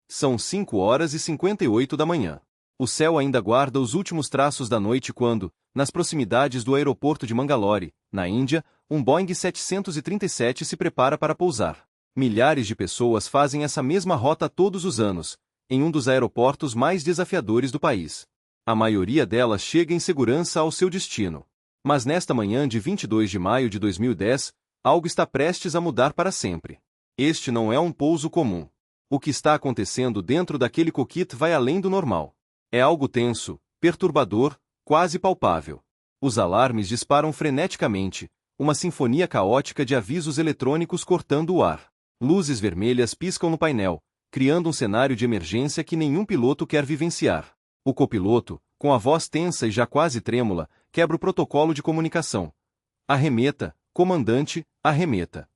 São 5h58 da manhã. O céu ainda guarda os últimos traços da noite quando, nas proximidades do aeroporto de Mangalore, na Índia, um Boeing 737 se prepara para pousar. Milhares de pessoas fazem essa mesma rota todos os anos, em um dos aeroportos mais desafiadores do país. A maioria delas chega em segurança ao seu destino. Mas nesta manhã de 22 de maio de 2010, algo está prestes a mudar para sempre. Este não é um pouso comum. O que está acontecendo dentro daquele cockpit vai além do normal. É algo tenso, perturbador, quase palpável. Os alarmes disparam freneticamente, uma sinfonia caótica de avisos eletrônicos cortando o ar. Luzes vermelhas piscam no painel, criando um cenário de emergência que nenhum piloto quer vivenciar. O copiloto, com a voz tensa e já quase trêmula, quebra o protocolo de comunicação. Arremeta, comandante, arremeta.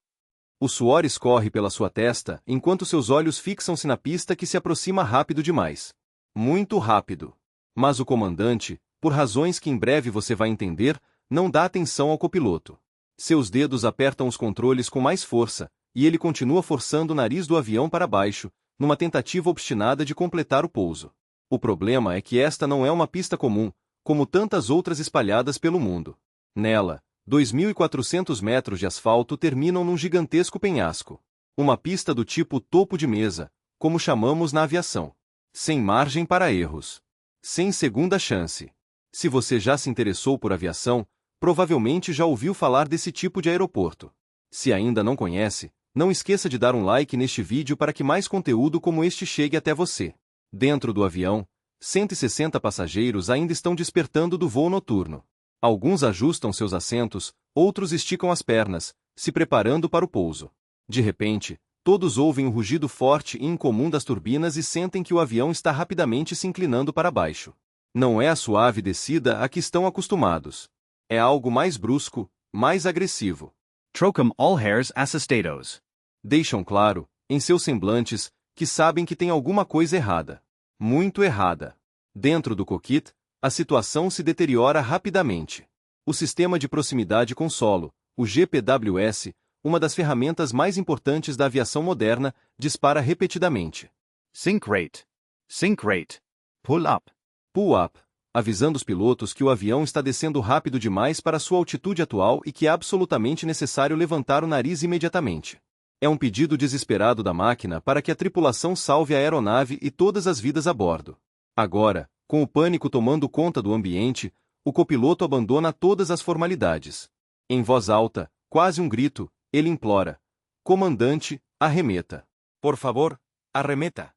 O suor escorre pela sua testa, enquanto seus olhos fixam-se na pista que se aproxima rápido demais. Muito rápido. Mas o comandante, por razões que em breve você vai entender, não dá atenção ao copiloto. Seus dedos apertam os controles com mais força, e ele continua forçando o nariz do avião para baixo, numa tentativa obstinada de completar o pouso. O problema é que esta não é uma pista comum, como tantas outras espalhadas pelo mundo. Nela, 2.400 metros de asfalto terminam num gigantesco penhasco. Uma pista do tipo topo de mesa, como chamamos na aviação. Sem margem para erros. Sem segunda chance. Se você já se interessou por aviação, provavelmente já ouviu falar desse tipo de aeroporto. Se ainda não conhece, não esqueça de dar um like neste vídeo para que mais conteúdo como este chegue até você. Dentro do avião, 160 passageiros ainda estão despertando do voo noturno. Alguns ajustam seus assentos, outros esticam as pernas, se preparando para o pouso. De repente, todos ouvem o rugido forte e incomum das turbinas e sentem que o avião está rapidamente se inclinando para baixo. Não é a suave descida a que estão acostumados. É algo mais brusco, mais agressivo. Trocam all hairs assustados. Deixam claro, em seus semblantes, que sabem que tem alguma coisa errada. Muito errada. Dentro do cockpit, a situação se deteriora rapidamente. O sistema de proximidade com solo, o GPWS, uma das ferramentas mais importantes da aviação moderna, dispara repetidamente. Sink rate. Sink rate. Pull up. Pull up, avisando os pilotos que o avião está descendo rápido demais para sua altitude atual e que é absolutamente necessário levantar o nariz imediatamente. É um pedido desesperado da máquina para que a tripulação salve a aeronave e todas as vidas a bordo. Agora, com o pânico tomando conta do ambiente, o copiloto abandona todas as formalidades. Em voz alta, quase um grito, ele implora: comandante, arremeta. Por favor, arremeta.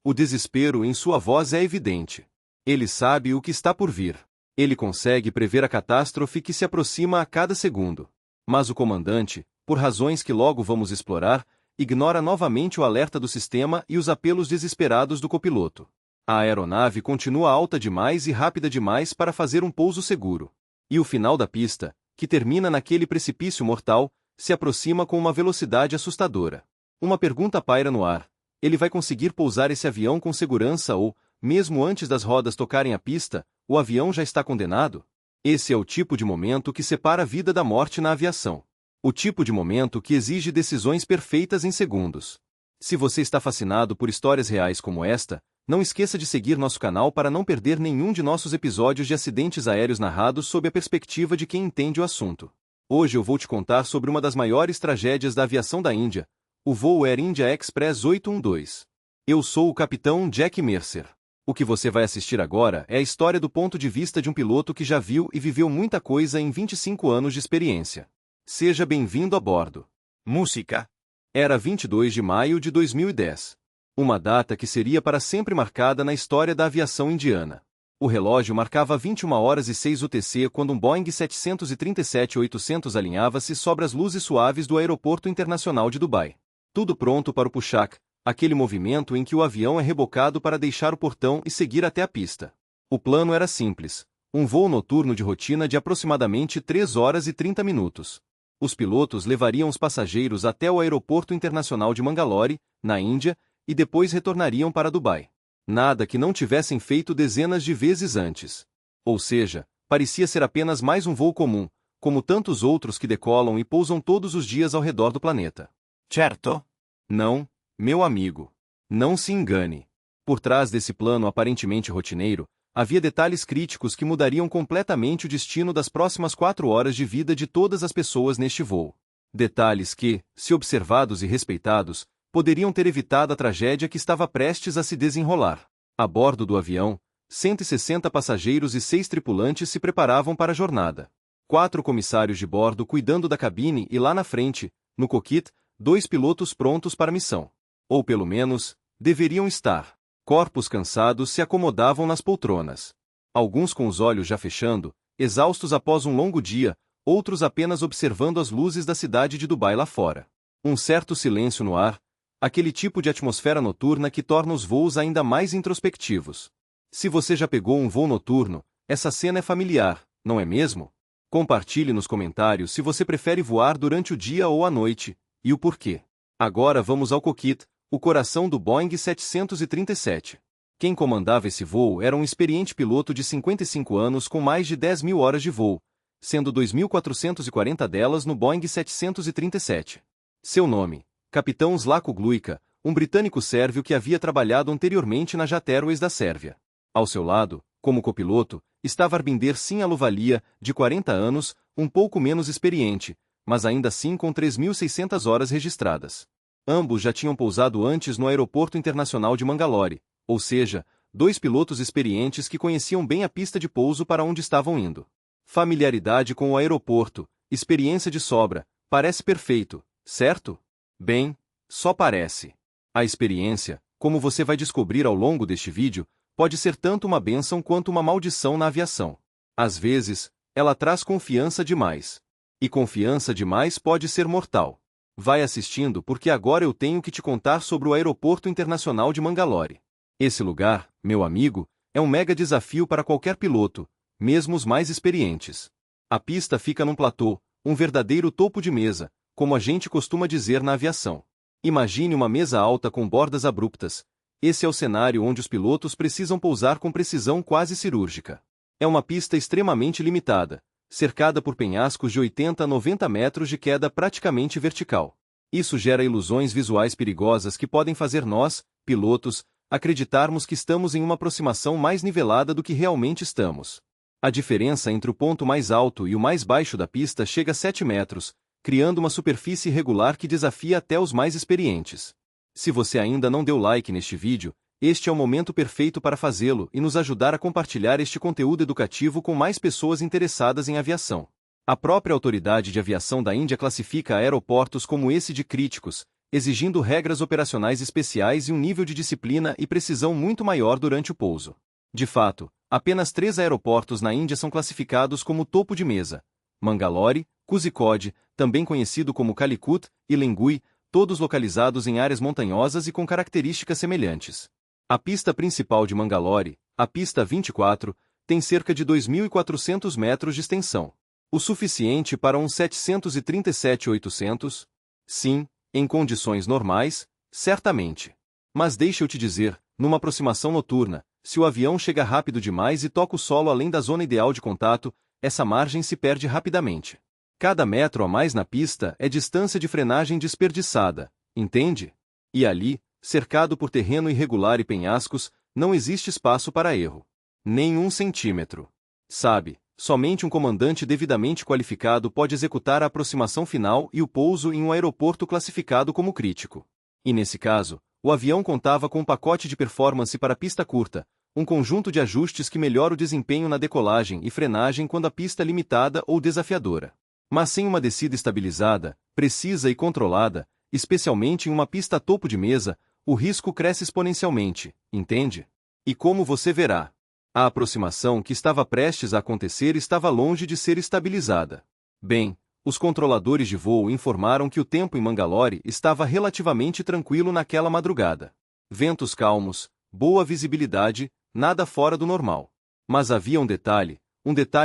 O desespero em sua voz é evidente. Ele sabe o que está por vir. Ele consegue prever a catástrofe que se aproxima a cada segundo. Mas o comandante, por razões que logo vamos explorar, ignora novamente o alerta do sistema e os apelos desesperados do copiloto. A aeronave continua alta demais e rápida demais para fazer um pouso seguro. E o final da pista, que termina naquele precipício mortal, se aproxima com uma velocidade assustadora. Uma pergunta paira no ar: ele vai conseguir pousar esse avião com segurança ou, mesmo antes das rodas tocarem a pista, o avião já está condenado? Esse é o tipo de momento que separa a vida da morte na aviação. O tipo de momento que exige decisões perfeitas em segundos. Se você está fascinado por histórias reais como esta, não esqueça de seguir nosso canal para não perder nenhum de nossos episódios de acidentes aéreos narrados sob a perspectiva de quem entende o assunto. Hoje eu vou te contar sobre uma das maiores tragédias da aviação da Índia, o voo Air India Express 812. Eu sou o capitão Jack Mercer. O que você vai assistir agora é a história do ponto de vista de um piloto que já viu e viveu muita coisa em 25 anos de experiência. Seja bem-vindo a bordo. Música. Era 22 de maio de 2010. Uma data que seria para sempre marcada na história da aviação indiana. O relógio marcava 21h06 UTC quando um Boeing 737-800 alinhava-se sobre as luzes suaves do Aeroporto Internacional de Dubai. Tudo pronto para o pushback, aquele movimento em que o avião é rebocado para deixar o portão e seguir até a pista. O plano era simples: um voo noturno de rotina de aproximadamente 3 horas e 30 minutos. Os pilotos levariam os passageiros até o Aeroporto Internacional de Mangalore, na Índia, e depois retornariam para Dubai. Nada que não tivessem feito dezenas de vezes antes. Ou seja, parecia ser apenas mais um voo comum, como tantos outros que decolam e pousam todos os dias ao redor do planeta. Certo? Não, meu amigo. Não se engane. Por trás desse plano aparentemente rotineiro, havia detalhes críticos que mudariam completamente o destino das próximas 4 horas de vida de todas as pessoas neste voo. Detalhes que, se observados e respeitados, poderiam ter evitado a tragédia que estava prestes a se desenrolar. A bordo do avião, 160 passageiros e 6 tripulantes se preparavam para a jornada. 4 comissários de bordo cuidando da cabine e lá na frente, no cockpit, 2 pilotos prontos para a missão. Ou pelo menos, deveriam estar. Corpos cansados se acomodavam nas poltronas. Alguns com os olhos já fechando, exaustos após um longo dia, outros apenas observando as luzes da cidade de Dubai lá fora. Um certo silêncio no ar, aquele tipo de atmosfera noturna que torna os voos ainda mais introspectivos. Se você já pegou um voo noturno, essa cena é familiar, não é mesmo? Compartilhe nos comentários se você prefere voar durante o dia ou à noite, e o porquê. Agora vamos ao cockpit, o coração do Boeing 737. Quem comandava esse voo era um experiente piloto de 55 anos com mais de 10.000 horas de voo, sendo 2.440 delas no Boeing 737. Seu nome, Capitão Zlatko Glujka, um britânico sérvio que havia trabalhado anteriormente na Jet Airways da Sérvia. Ao seu lado, como copiloto, estava Arbinder Singh Ahluwalia, de 40 anos, um pouco menos experiente, mas ainda assim com 3.600 horas registradas. Ambos já tinham pousado antes no Aeroporto Internacional de Mangalore, ou seja, 2 pilotos experientes que conheciam bem a pista de pouso para onde estavam indo. Familiaridade com o aeroporto, experiência de sobra, parece perfeito, certo? Bem, só parece. A experiência, como você vai descobrir ao longo deste vídeo, pode ser tanto uma bênção quanto uma maldição na aviação. Às vezes, ela traz confiança demais. E confiança demais pode ser mortal. Vai assistindo porque agora eu tenho que te contar sobre o Aeroporto Internacional de Mangalore. Esse lugar, meu amigo, é um mega desafio para qualquer piloto, mesmo os mais experientes. A pista fica num platô, um verdadeiro topo de mesa, como a gente costuma dizer na aviação. Imagine uma mesa alta com bordas abruptas. Esse é o cenário onde os pilotos precisam pousar com precisão quase cirúrgica. É uma pista extremamente limitada, cercada por penhascos de 80 a 90 metros de queda praticamente vertical. Isso gera ilusões visuais perigosas que podem fazer nós, pilotos, acreditarmos que estamos em uma aproximação mais nivelada do que realmente estamos. A diferença entre o ponto mais alto e o mais baixo da pista chega a 7 metros, criando uma superfície irregular que desafia até os mais experientes. Se você ainda não deu like neste vídeo, este é o momento perfeito para fazê-lo e nos ajudar a compartilhar este conteúdo educativo com mais pessoas interessadas em aviação. A própria Autoridade de Aviação da Índia classifica aeroportos como esse de críticos, exigindo regras operacionais especiais e um nível de disciplina e precisão muito maior durante o pouso. De fato, apenas 3 aeroportos na Índia são classificados como topo de mesa: Mangalore, Kozhikode, também conhecido como Calicut, e Lengui, todos localizados em áreas montanhosas e com características semelhantes. A pista principal de Mangalore, a pista 24, tem cerca de 2.400 metros de extensão. O suficiente para um 737-800? Sim, em condições normais, certamente. Mas deixa eu te dizer, numa aproximação noturna, se o avião chega rápido demais e toca o solo além da zona ideal de contato, essa margem se perde rapidamente. Cada metro a mais na pista é distância de frenagem desperdiçada, entende? E ali, cercado por terreno irregular e penhascos, não existe espaço para erro. Nem 1 centímetro. Sabe, somente um comandante devidamente qualificado pode executar a aproximação final e o pouso em um aeroporto classificado como crítico. E nesse caso, o avião contava com um pacote de performance para pista curta, um conjunto de ajustes que melhora o desempenho na decolagem e frenagem quando a pista é limitada ou desafiadora. Mas sem uma descida estabilizada, precisa e controlada, especialmente em uma pista a topo de mesa, o risco cresce exponencialmente, entende? E como você verá, a aproximação que estava prestes a acontecer estava longe de ser estabilizada. Bem, os controladores de voo informaram que o tempo em Mangalore estava relativamente tranquilo naquela madrugada. Ventos calmos, boa visibilidade, nada fora do normal. Mas havia um detalhe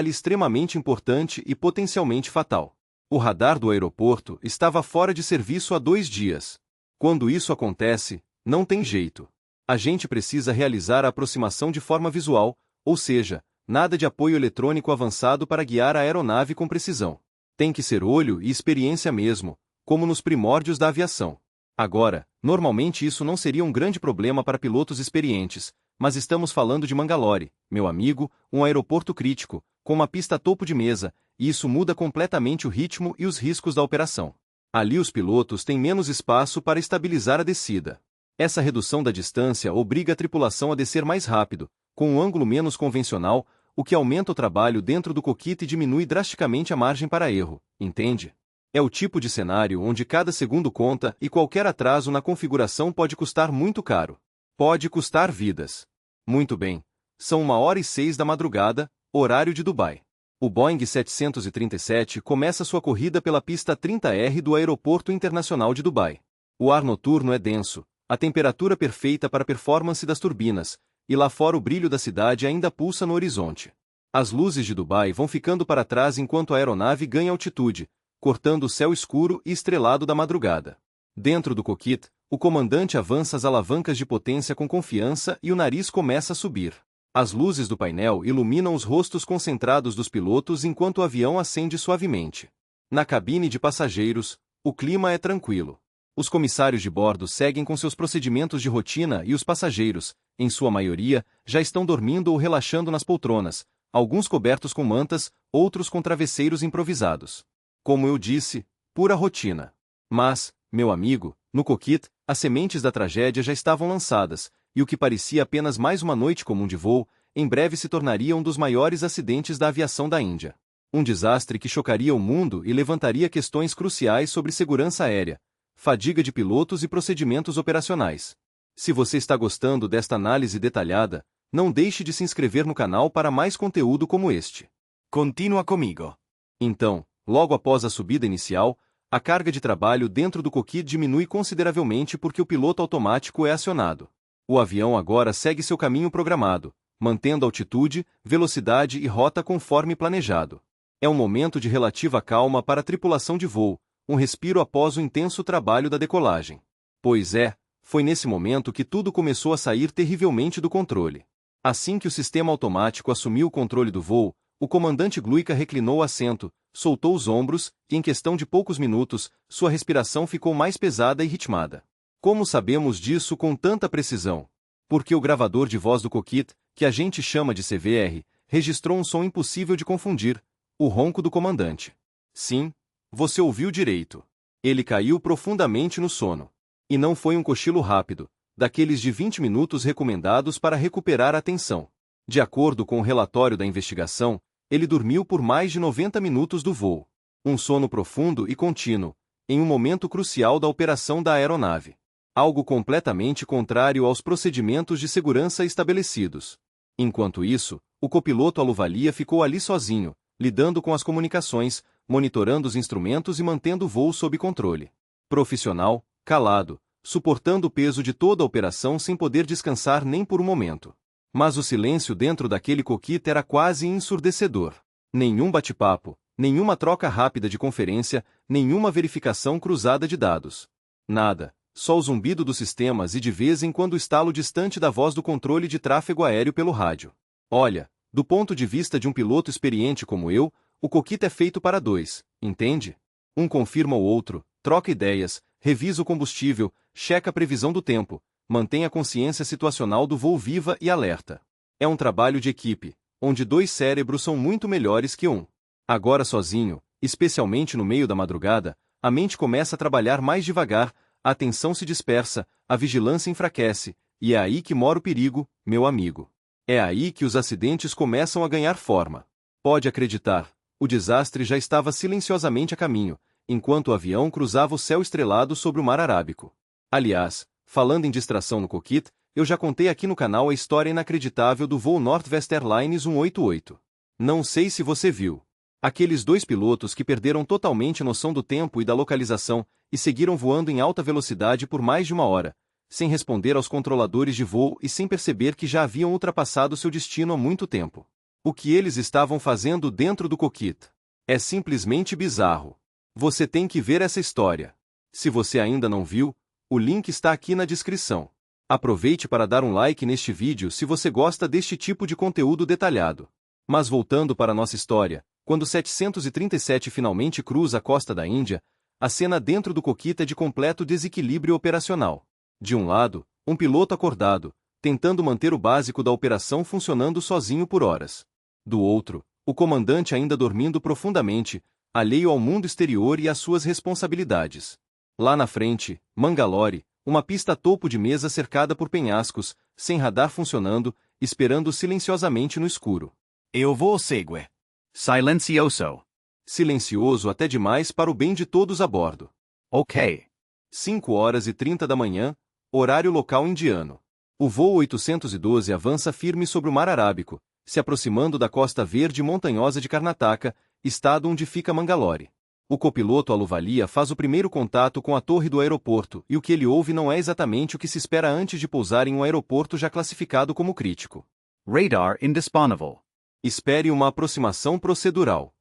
extremamente importante e potencialmente fatal. O radar do aeroporto estava fora de serviço há 2 dias. Quando isso acontece, não tem jeito. A gente precisa realizar a aproximação de forma visual, ou seja, nada de apoio eletrônico avançado para guiar a aeronave com precisão. Tem que ser olho e experiência mesmo, como nos primórdios da aviação. Agora, normalmente isso não seria um grande problema para pilotos experientes, mas estamos falando de Mangalore, meu amigo, um aeroporto crítico, com uma pista topo de mesa, e isso muda completamente o ritmo e os riscos da operação. Ali os pilotos têm menos espaço para estabilizar a descida. Essa redução da distância obriga a tripulação a descer mais rápido, com um ângulo menos convencional, o que aumenta o trabalho dentro do cockpit e diminui drasticamente a margem para erro, entende? É o tipo de cenário onde cada segundo conta e qualquer atraso na configuração pode custar muito caro. Pode custar vidas. Muito bem. São 1h06 da madrugada, horário de Dubai. O Boeing 737 começa sua corrida pela pista 30R do Aeroporto Internacional de Dubai. O ar noturno é denso, a temperatura perfeita para a performance das turbinas, e lá fora o brilho da cidade ainda pulsa no horizonte. As luzes de Dubai vão ficando para trás enquanto a aeronave ganha altitude, cortando o céu escuro e estrelado da madrugada. Dentro do cockpit, o comandante avança as alavancas de potência com confiança e o nariz começa a subir. As luzes do painel iluminam os rostos concentrados dos pilotos enquanto o avião ascende suavemente. Na cabine de passageiros, o clima é tranquilo. Os comissários de bordo seguem com seus procedimentos de rotina e os passageiros, em sua maioria, já estão dormindo ou relaxando nas poltronas, alguns cobertos com mantas, outros com travesseiros improvisados. Como eu disse, pura rotina. Mas, meu amigo, no cockpit, as sementes da tragédia já estavam lançadas, e o que parecia apenas mais uma noite comum de voo, em breve se tornaria um dos maiores acidentes da aviação da Índia. Um desastre que chocaria o mundo e levantaria questões cruciais sobre segurança aérea, fadiga de pilotos e procedimentos operacionais. Se você está gostando desta análise detalhada, não deixe de se inscrever no canal para mais conteúdo como este. Continua comigo. Então, logo após a subida inicial, a carga de trabalho dentro do cockpit diminui consideravelmente porque o piloto automático é acionado. O avião agora segue seu caminho programado, mantendo altitude, velocidade e rota conforme planejado. É um momento de relativa calma para a tripulação de voo, um respiro após o intenso trabalho da decolagem. Pois é, foi nesse momento que tudo começou a sair terrivelmente do controle. Assim que o sistema automático assumiu o controle do voo, o comandante Gluica reclinou o assento, soltou os ombros, e em questão de poucos minutos, sua respiração ficou mais pesada e ritmada. Como sabemos disso com tanta precisão? Porque o gravador de voz do cockpit, que a gente chama de CVR, registrou um som impossível de confundir, o ronco do comandante. Sim, você ouviu direito. Ele caiu profundamente no sono. E não foi um cochilo rápido, daqueles de 20 minutos recomendados para recuperar a atenção. De acordo com o relatório da investigação, ele dormiu por mais de 90 minutos do voo. Um sono profundo e contínuo, em um momento crucial da operação da aeronave. Algo completamente contrário aos procedimentos de segurança estabelecidos. Enquanto isso, o copiloto Aluvalia ficou ali sozinho, lidando com as comunicações, monitorando os instrumentos e mantendo o voo sob controle. Profissional, calado, suportando o peso de toda a operação sem poder descansar nem por um momento. Mas o silêncio dentro daquele cockpit era quase ensurdecedor. Nenhum bate-papo, nenhuma troca rápida de conferência, nenhuma verificação cruzada de dados. Nada. Só o zumbido dos sistemas e de vez em quando o estalo distante da voz do controle de tráfego aéreo pelo rádio. Olha, do ponto de vista de um piloto experiente como eu, o cockpit é feito para dois, entende? Um confirma o outro, troca ideias, revisa o combustível, checa a previsão do tempo, mantém a consciência situacional do voo viva e alerta. É um trabalho de equipe, onde dois cérebros são muito melhores que um. Agora sozinho, especialmente no meio da madrugada, a mente começa a trabalhar mais devagar, a atenção se dispersa, a vigilância enfraquece, e é aí que mora o perigo, meu amigo. É aí que os acidentes começam a ganhar forma. Pode acreditar, o desastre já estava silenciosamente a caminho, enquanto o avião cruzava o céu estrelado sobre o mar Arábico. Aliás, falando em distração no cockpit, eu já contei aqui no canal a história inacreditável do voo Northwest Airlines 188. Não sei se você viu. Aqueles dois pilotos que perderam totalmente a noção do tempo e da localização, e seguiram voando em alta velocidade por mais de uma hora, sem responder aos controladores de voo e sem perceber que já haviam ultrapassado seu destino há muito tempo. O que eles estavam fazendo dentro do cockpit? É simplesmente bizarro. Você tem que ver essa história. Se você ainda não viu, o link está aqui na descrição. Aproveite para dar um like neste vídeo se você gosta deste tipo de conteúdo detalhado. Mas voltando para nossa história, quando o 737 finalmente cruza a costa da Índia, a cena dentro do cockpit é de completo desequilíbrio operacional. De um lado, um piloto acordado, tentando manter o básico da operação funcionando sozinho por horas. Do outro, o comandante ainda dormindo profundamente, alheio ao mundo exterior e às suas responsabilidades. Lá na frente, Mangalore, uma pista a topo de mesa cercada por penhascos, sem radar funcionando, esperando silenciosamente no escuro. Eu vou segue. Silencioso. Silencioso até demais para o bem de todos a bordo. Ok. 5h30 da manhã, horário local indiano. O voo 812 avança firme sobre o Mar Arábico, se aproximando da costa verde e montanhosa de Karnataka, estado onde fica Mangalore. O copiloto Aluvalia faz o primeiro contato com a torre do aeroporto e o que ele ouve não é exatamente o que se espera antes de pousar em um aeroporto já classificado como crítico. Radar indisposable. Espere uma aproximação procedural.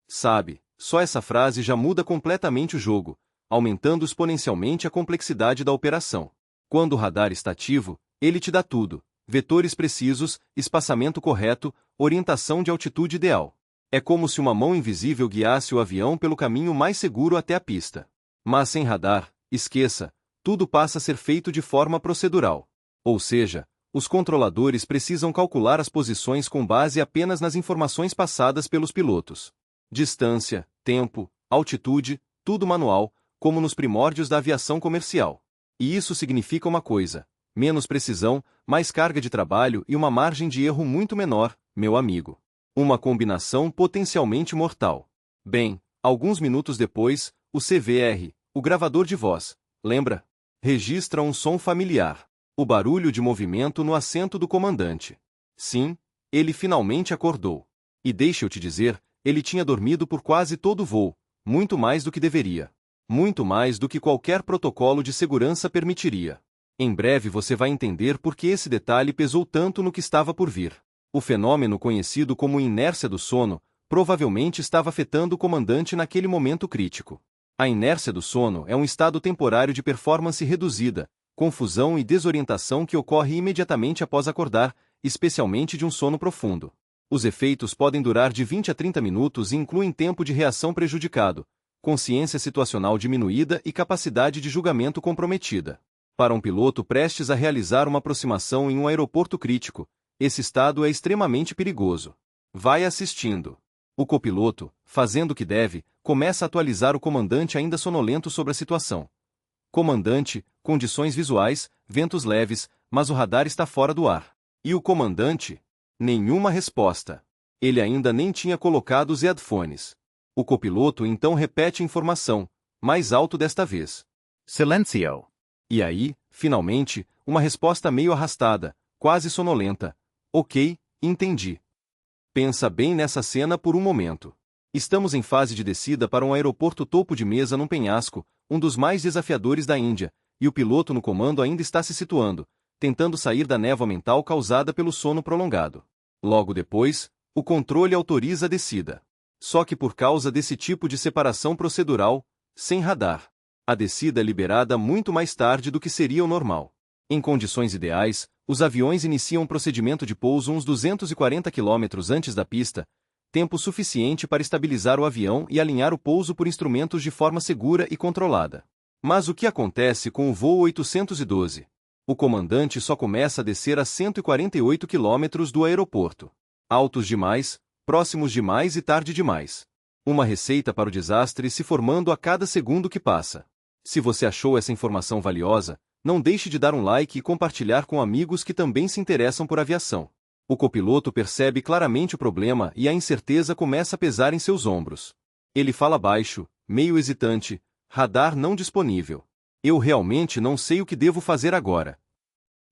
Sabe, só essa frase já muda completamente o jogo, aumentando exponencialmente a complexidade da operação. Quando o radar está ativo, ele te dá tudo: vetores precisos, espaçamento correto, orientação de altitude ideal. É como se uma mão invisível guiasse o avião pelo caminho mais seguro até a pista. Mas sem radar, esqueça, tudo passa a ser feito de forma procedural. Ou seja, os controladores precisam calcular as posições com base apenas nas informações passadas pelos pilotos. Distância, tempo, altitude, tudo manual, como nos primórdios da aviação comercial. E isso significa uma coisa: menos precisão, mais carga de trabalho e uma margem de erro muito menor, meu amigo. Uma combinação potencialmente mortal. Bem, alguns minutos depois, o CVR, o gravador de voz, lembra? Registra um som familiar. O barulho de movimento no assento do comandante. Sim, ele finalmente acordou. E deixa eu te dizer, ele tinha dormido por quase todo o voo, muito mais do que deveria. Muito mais do que qualquer protocolo de segurança permitiria. Em breve você vai entender por que esse detalhe pesou tanto no que estava por vir. O fenômeno conhecido como inércia do sono provavelmente estava afetando o comandante naquele momento crítico. A inércia do sono é um estado temporário de performance reduzida, confusão e desorientação que ocorre imediatamente após acordar, especialmente de um sono profundo. Os efeitos podem durar de 20 a 30 minutos e incluem tempo de reação prejudicado, consciência situacional diminuída e capacidade de julgamento comprometida. Para um piloto prestes a realizar uma aproximação em um aeroporto crítico, esse estado é extremamente perigoso. Vai assistindo. O copiloto, fazendo o que deve, começa a atualizar o comandante ainda sonolento sobre a situação. Comandante, condições visuais, ventos leves, mas o radar está fora do ar. E o comandante? Nenhuma resposta. Ele ainda nem tinha colocado os headphones. O copiloto então repete a informação, mais alto desta vez. Silencio. E aí, finalmente, uma resposta meio arrastada, quase sonolenta. Ok, entendi. Pensa bem nessa cena por um momento. Estamos em fase de descida para um aeroporto topo de mesa num penhasco, um dos mais desafiadores da Índia, e o piloto no comando ainda está se situando, tentando sair da névoa mental causada pelo sono prolongado. Logo depois, o controle autoriza a descida. Só que por causa desse tipo de separação procedural, sem radar, a descida é liberada muito mais tarde do que seria o normal. Em condições ideais, os aviões iniciam um procedimento de pouso uns 240 km antes da pista, tempo suficiente para estabilizar o avião e alinhar o pouso por instrumentos de forma segura e controlada. Mas o que acontece com o voo 812? O comandante só começa a descer a 148 km do aeroporto. Altos demais, próximos demais e tarde demais. Uma receita para o desastre se formando a cada segundo que passa. Se você achou essa informação valiosa, não deixe de dar um like e compartilhar com amigos que também se interessam por aviação. O copiloto percebe claramente o problema e a incerteza começa a pesar em seus ombros. Ele fala baixo, meio hesitante: radar não disponível. Eu realmente não sei o que devo fazer agora.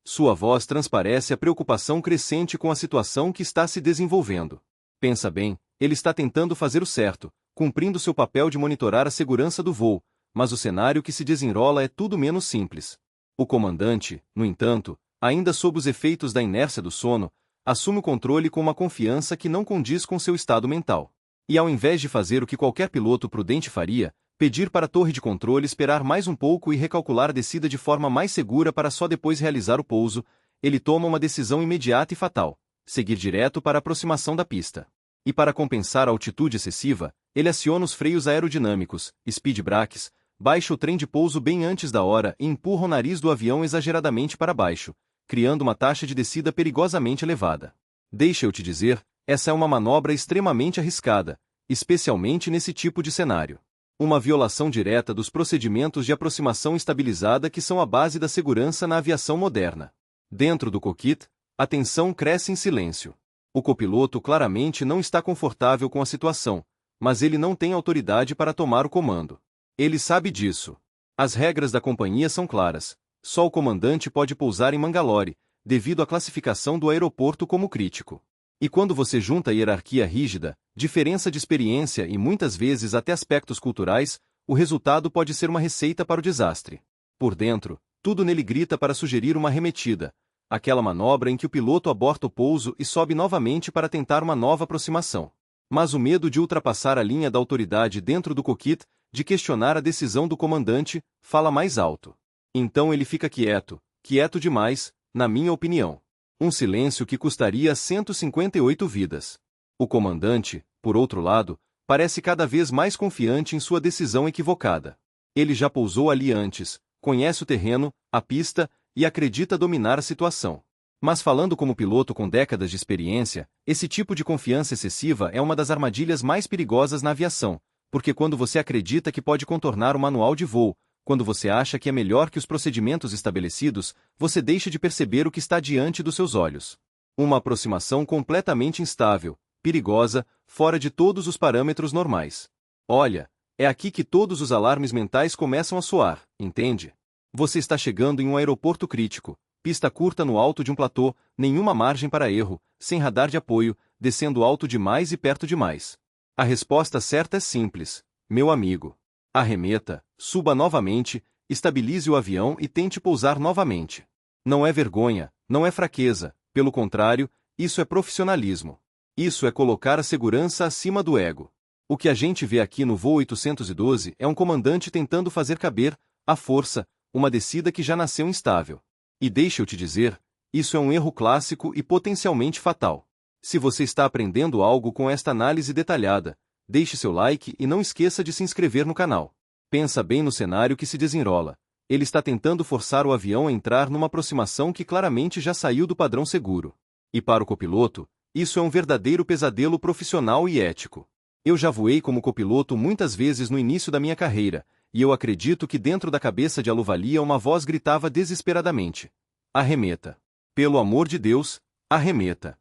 Sua voz transparece a preocupação crescente com a situação que está se desenvolvendo. Pensa bem, ele está tentando fazer o certo, cumprindo seu papel de monitorar a segurança do voo, mas o cenário que se desenrola é tudo menos simples. O comandante, no entanto, ainda sob os efeitos da inércia do sono, assume o controle com uma confiança que não condiz com seu estado mental. E ao invés de fazer o que qualquer piloto prudente faria, pedir para a torre de controle esperar mais um pouco e recalcular a descida de forma mais segura para só depois realizar o pouso, ele toma uma decisão imediata e fatal: seguir direto para a aproximação da pista. E para compensar a altitude excessiva, Ele aciona os freios aerodinâmicos, speed brakes, baixa o trem de pouso bem antes da hora e empurra o nariz do avião exageradamente para baixo, criando uma taxa de descida perigosamente elevada. Deixa eu te dizer, essa é uma manobra extremamente arriscada, especialmente nesse tipo de cenário. Uma violação direta dos procedimentos de aproximação estabilizada que são a base da segurança na aviação moderna. Dentro do cockpit, a tensão cresce em silêncio. O copiloto claramente não está confortável com a situação, mas ele não tem autoridade para tomar o comando. Ele sabe disso. As regras da companhia são claras. Só o comandante pode pousar em Mangalore, devido à classificação do aeroporto como crítico. E quando você junta hierarquia rígida, diferença de experiência e muitas vezes até aspectos culturais, o resultado pode ser uma receita para o desastre. Por dentro, tudo nele grita para sugerir uma arremetida, aquela manobra em que o piloto aborta o pouso e sobe novamente para tentar uma nova aproximação. Mas o medo de ultrapassar a linha da autoridade dentro do cockpit, de questionar a decisão do comandante, fala mais alto. Então ele fica quieto, quieto demais, na minha opinião. Um silêncio que custaria 158 vidas. O comandante, por outro lado, parece cada vez mais confiante em sua decisão equivocada. Ele já pousou ali antes, conhece o terreno, a pista, e acredita dominar a situação. Mas falando como piloto com décadas de experiência, esse tipo de confiança excessiva é uma das armadilhas mais perigosas na aviação, porque quando você acredita que pode contornar o manual de voo, quando você acha que é melhor que os procedimentos estabelecidos, você deixa de perceber o que está diante dos seus olhos. Uma aproximação completamente instável, perigosa, fora de todos os parâmetros normais. Olha, é aqui que todos os alarmes mentais começam a soar, entende? Você está chegando em um aeroporto crítico, pista curta no alto de um platô, nenhuma margem para erro, sem radar de apoio, descendo alto demais e perto demais. A resposta certa é simples, meu amigo. Arremeta, suba novamente, estabilize o avião e tente pousar novamente. Não é vergonha, não é fraqueza, pelo contrário, isso é profissionalismo. Isso é colocar a segurança acima do ego. O que a gente vê aqui no voo 812 é um comandante tentando fazer caber, à força, uma descida que já nasceu instável. E deixa eu te dizer, isso é um erro clássico e potencialmente fatal. Se você está aprendendo algo com esta análise detalhada, deixe seu like e não esqueça de se inscrever no canal. Pensa bem no cenário que se desenrola. Ele está tentando forçar o avião a entrar numa aproximação que claramente já saiu do padrão seguro. E para o copiloto, isso é um verdadeiro pesadelo profissional e ético. Eu já voei como copiloto muitas vezes no início da minha carreira, e eu acredito que dentro da cabeça de Aluvalia uma voz gritava desesperadamente: arremeta. Pelo amor de Deus, arremeta.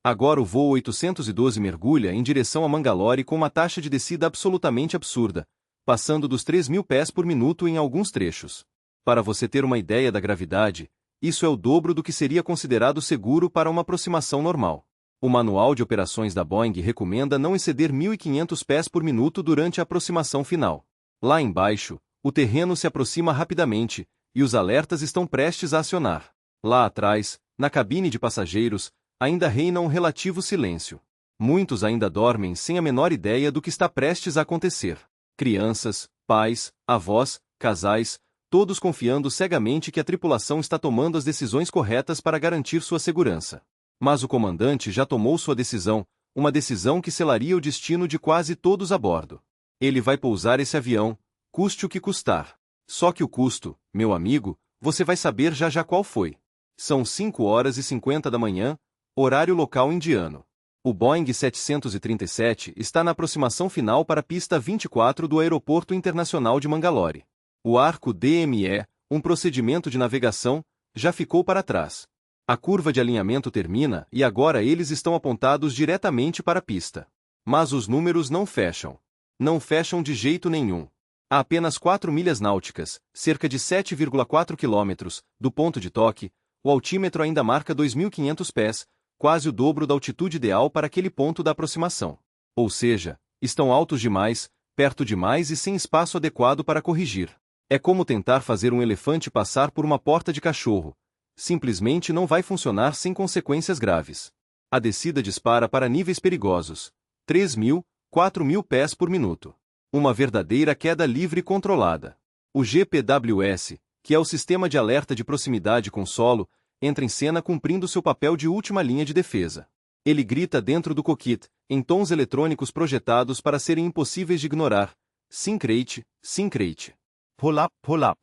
Agora o voo 812 mergulha em direção a Mangalore com uma taxa de descida absolutamente absurda, passando dos 3.000 pés por minuto em alguns trechos. Para você ter uma ideia da gravidade, isso é o dobro do que seria considerado seguro para uma aproximação normal. O manual de operações da Boeing recomenda não exceder 1.500 pés por minuto durante a aproximação final. Lá embaixo, o terreno se aproxima rapidamente, e os alertas estão prestes a acionar. Lá atrás, na cabine de passageiros, ainda reina um relativo silêncio. Muitos ainda dormem sem a menor ideia do que está prestes a acontecer. Crianças, pais, avós, casais, todos confiando cegamente que a tripulação está tomando as decisões corretas para garantir sua segurança. Mas o comandante já tomou sua decisão, uma decisão que selaria o destino de quase todos a bordo. Ele vai pousar esse avião, custe o que custar. Só que o custo, meu amigo, você vai saber já já qual foi. São 5h50 da manhã, horário local indiano. O Boeing 737 está na aproximação final para a pista 24 do Aeroporto Internacional de Mangalore. O arco DME, um procedimento de navegação, já ficou para trás. A curva de alinhamento termina e agora eles estão apontados diretamente para a pista. Mas os números não fecham. Não fecham de jeito nenhum. A apenas 4 milhas náuticas, cerca de 7,4 quilômetros, do ponto de toque, o altímetro ainda marca 2.500 pés, quase o dobro da altitude ideal para aquele ponto da aproximação. Ou seja, estão altos demais, perto demais e sem espaço adequado para corrigir. É como tentar fazer um elefante passar por uma porta de cachorro. Simplesmente não vai funcionar sem consequências graves. A descida dispara para níveis perigosos. 3.000, 4.000 pés por minuto. Uma verdadeira queda livre controlada. O GPWS, que é o sistema de alerta de proximidade com solo, entra em cena cumprindo seu papel de última linha de defesa. Ele grita dentro do cockpit, em tons eletrônicos projetados para serem impossíveis de ignorar. Sink rate, sink rate. Pull up, pull up.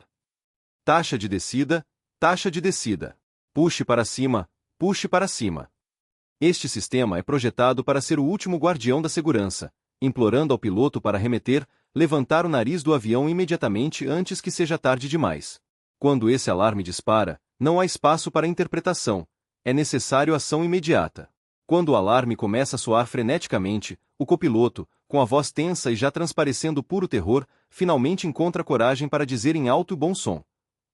Taxa de descida, taxa de descida. Puxe para cima, puxe para cima. Este sistema é projetado para ser o último guardião da segurança, implorando ao piloto para remeter, levantar o nariz do avião imediatamente antes que seja tarde demais. Quando esse alarme dispara, não há espaço para interpretação, é necessário ação imediata. Quando o alarme começa a soar freneticamente, o copiloto, com a voz tensa e já transparecendo puro terror, finalmente encontra coragem para dizer em alto e bom som: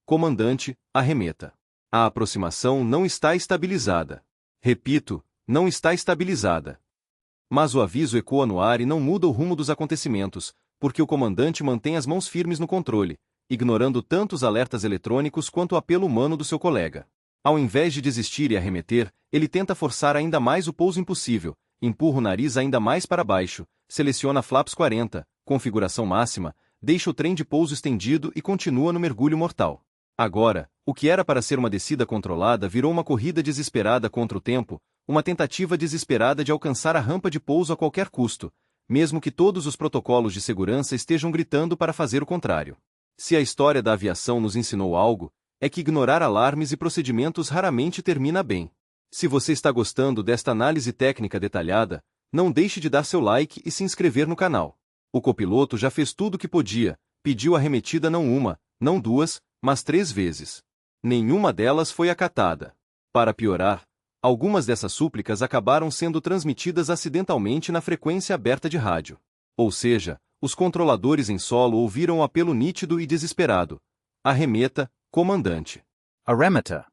comandante, arremeta. A aproximação não está estabilizada. Repito, não está estabilizada. Mas o aviso ecoa no ar e não muda o rumo dos acontecimentos, porque o comandante mantém as mãos firmes no controle, ignorando tanto os alertas eletrônicos quanto o apelo humano do seu colega. Ao invés de desistir e arremeter, ele tenta forçar ainda mais o pouso impossível, empurra o nariz ainda mais para baixo, seleciona flaps 40, configuração máxima, deixa o trem de pouso estendido e continua no mergulho mortal. Agora, o que era para ser uma descida controlada virou uma corrida desesperada contra o tempo, uma tentativa desesperada de alcançar a rampa de pouso a qualquer custo, mesmo que todos os protocolos de segurança estejam gritando para fazer o contrário. Se a história da aviação nos ensinou algo, é que ignorar alarmes e procedimentos raramente termina bem. Se você está gostando desta análise técnica detalhada, não deixe de dar seu like e se inscrever no canal. O copiloto já fez tudo o que podia, pediu a arremetida não uma, não duas, mas 3 vezes. Nenhuma delas foi acatada. Para piorar, algumas dessas súplicas acabaram sendo transmitidas acidentalmente na frequência aberta de rádio. Ou seja, os controladores em solo ouviram o apelo nítido e desesperado: arremeta, comandante. Arremeta.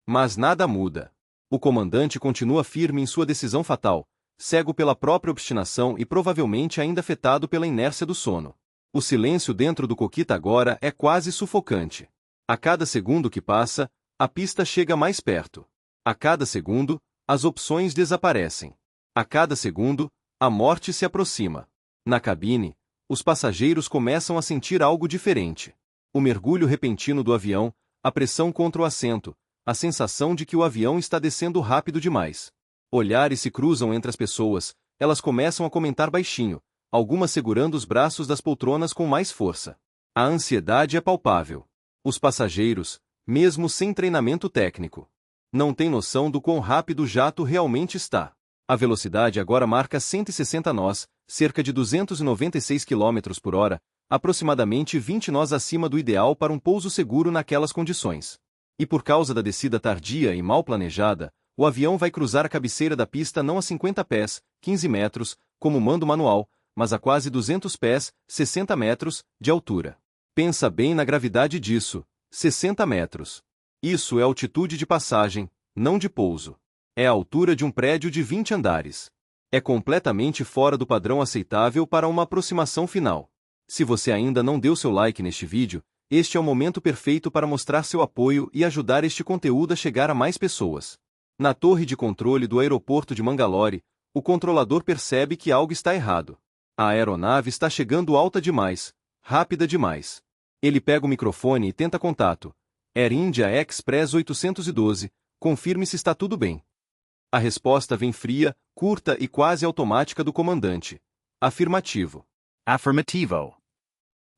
Mas nada muda. O comandante continua firme em sua decisão fatal, cego pela própria obstinação e provavelmente ainda afetado pela inércia do sono. O silêncio dentro do cockpit agora é quase sufocante. A cada segundo que passa, a pista chega mais perto. A cada segundo, as opções desaparecem. A cada segundo, a morte se aproxima. Na cabine, os passageiros começam a sentir algo diferente. O mergulho repentino do avião, a pressão contra o assento, a sensação de que o avião está descendo rápido demais. Olhares se cruzam entre as pessoas, elas começam a comentar baixinho, algumas segurando os braços das poltronas com mais força. A ansiedade é palpável. Os passageiros, mesmo sem treinamento técnico, não têm noção do quão rápido o jato realmente está. A velocidade agora marca 160 nós, cerca de 296 km por hora, aproximadamente 20 nós acima do ideal para um pouso seguro naquelas condições. E por causa da descida tardia e mal planejada, o avião vai cruzar a cabeceira da pista não a 50 pés, 15 metros, como manda o manual, mas a quase 200 pés, 60 metros, de altura. Pensa bem na gravidade disso, 60 metros. Isso é altitude de passagem, não de pouso. É a altura de um prédio de 20 andares. É completamente fora do padrão aceitável para uma aproximação final. Se você ainda não deu seu like neste vídeo, este é o momento perfeito para mostrar seu apoio e ajudar este conteúdo a chegar a mais pessoas. Na torre de controle do aeroporto de Mangalore, o controlador percebe que algo está errado. A aeronave está chegando alta demais, rápida demais. Ele pega o microfone e tenta contato. Air India Express 812, confirme se está tudo bem. A resposta vem fria, curta e quase automática do comandante. Afirmativo. Affirmativo.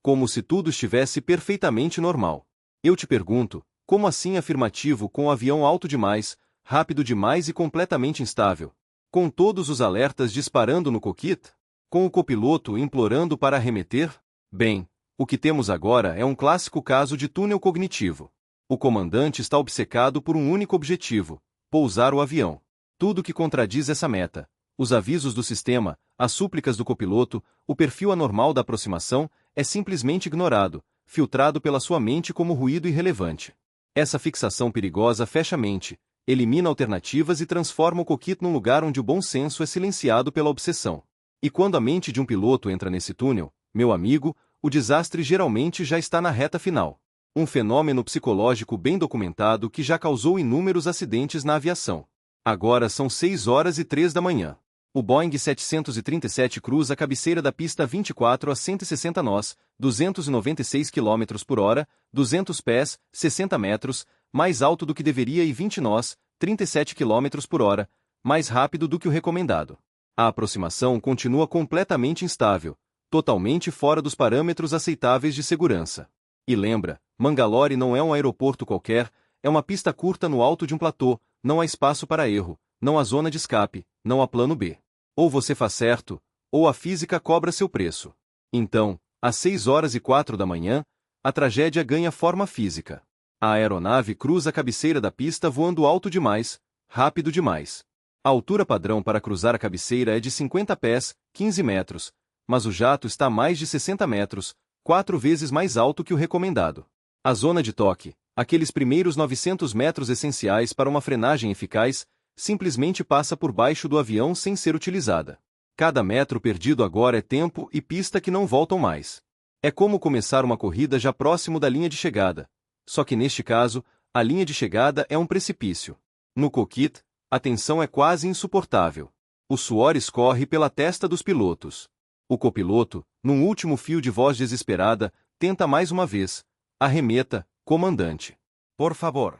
Como se tudo estivesse perfeitamente normal. Eu te pergunto, como assim afirmativo com o avião alto demais, rápido demais e completamente instável? Com todos os alertas disparando no cockpit? Com o copiloto implorando para arremeter? Bem, o que temos agora é um clássico caso de túnel cognitivo. O comandante está obcecado por um único objetivo: pousar o avião. Tudo que contradiz essa meta, os avisos do sistema, as súplicas do copiloto, o perfil anormal da aproximação, é simplesmente ignorado, filtrado pela sua mente como ruído irrelevante. Essa fixação perigosa fecha a mente, elimina alternativas e transforma o cockpit num lugar onde o bom senso é silenciado pela obsessão. E quando a mente de um piloto entra nesse túnel, meu amigo, o desastre geralmente já está na reta final. Um fenômeno psicológico bem documentado que já causou inúmeros acidentes na aviação. Agora são 6h03 da manhã. O Boeing 737 cruza a cabeceira da pista 24 a 160 nós, 296 km por hora, 200 pés, 60 metros, mais alto do que deveria e 20 nós, 37 km por hora, mais rápido do que o recomendado. A aproximação continua completamente instável, totalmente fora dos parâmetros aceitáveis de segurança. E lembra, Mangalore não é um aeroporto qualquer, é uma pista curta no alto de um platô, não há espaço para erro, não há zona de escape, não há plano B. Ou você faz certo, ou a física cobra seu preço. Então, às 6h04 da manhã, a tragédia ganha forma física. A aeronave cruza a cabeceira da pista voando alto demais, rápido demais. A altura padrão para cruzar a cabeceira é de 50 pés, 15 metros, mas o jato está a mais de 60 metros, 4 vezes mais alto que o recomendado. A zona de toque, aqueles primeiros 900 metros essenciais para uma frenagem eficaz, simplesmente passa por baixo do avião sem ser utilizada. Cada metro perdido agora é tempo e pista que não voltam mais. É como começar uma corrida já próximo da linha de chegada. Só que neste caso, a linha de chegada é um precipício. No cockpit, a tensão é quase insuportável. O suor escorre pela testa dos pilotos. O copiloto, num último fio de voz desesperada, tenta mais uma vez. Arremeta, comandante. Por favor.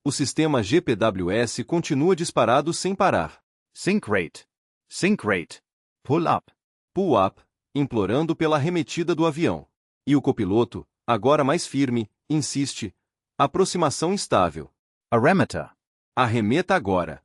O sistema GPWS continua disparado sem parar. Sink rate. Sink rate. Pull up. Pull up, implorando pela arremetida do avião. E o copiloto, agora mais firme, insiste. Aproximação instável. Arremeta. Arremeta agora.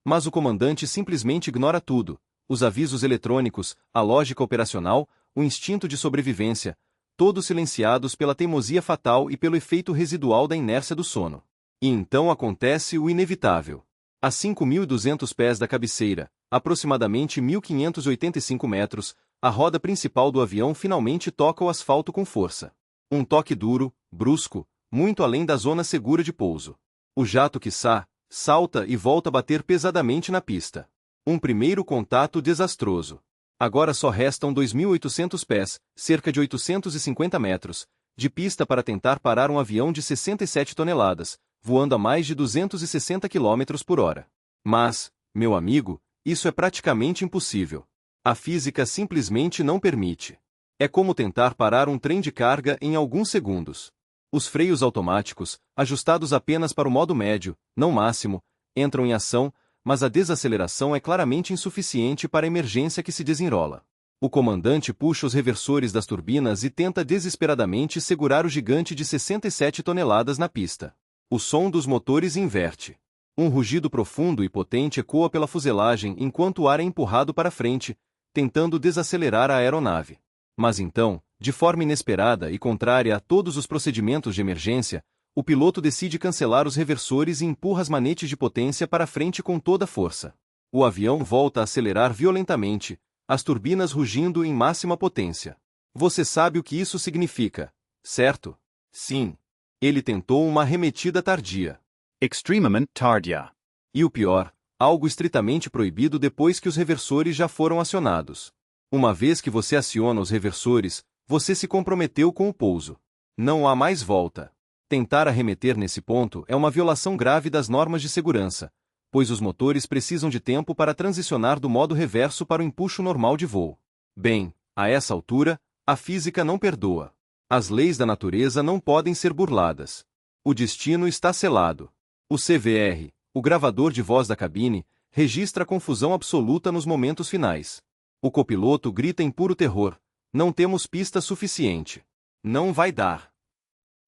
Mas o comandante simplesmente ignora tudo. Os avisos eletrônicos, a lógica operacional, o instinto de sobrevivência, todos silenciados pela teimosia fatal e pelo efeito residual da inércia do sono. E então acontece o inevitável. A 5.200 pés da cabeceira, aproximadamente 1.585 metros, a roda principal do avião finalmente toca o asfalto com força. Um toque duro, brusco, muito além da zona segura de pouso. O jato quiçá, salta e volta a bater pesadamente na pista. Um primeiro contato desastroso. Agora só restam 2.800 pés, cerca de 850 metros, de pista para tentar parar um avião de 67 toneladas, voando a mais de 260 km por hora. Mas, meu amigo, isso é praticamente impossível. A física simplesmente não permite. É como tentar parar um trem de carga em alguns segundos. Os freios automáticos, ajustados apenas para o modo médio, não máximo, entram em ação, mas a desaceleração é claramente insuficiente para a emergência que se desenrola. O comandante puxa os reversores das turbinas e tenta desesperadamente segurar o gigante de 67 toneladas na pista. O som dos motores inverte. Um rugido profundo e potente ecoa pela fuselagem enquanto o ar é empurrado para frente, tentando desacelerar a aeronave. Mas então, de forma inesperada e contrária a todos os procedimentos de emergência, o piloto decide cancelar os reversores e empurra as manetes de potência para frente com toda a força. O avião volta a acelerar violentamente, as turbinas rugindo em máxima potência. Você sabe o que isso significa, certo? Sim. Ele tentou uma arremetida tardia. Extremamente tardia. E o pior, algo estritamente proibido depois que os reversores já foram acionados. Uma vez que você aciona os reversores, você se comprometeu com o pouso. Não há mais volta. Tentar arremeter nesse ponto é uma violação grave das normas de segurança, pois os motores precisam de tempo para transicionar do modo reverso para o empuxo normal de voo. Bem, a essa altura, a física não perdoa. As leis da natureza não podem ser burladas. O destino está selado. O CVR, o gravador de voz da cabine, registra a confusão absoluta nos momentos finais. O copiloto grita em puro terror: não temos pista suficiente. Não vai dar.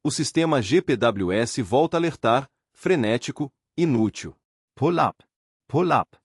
O sistema GPWS volta a alertar: frenético, inútil. Pull up. Pull up.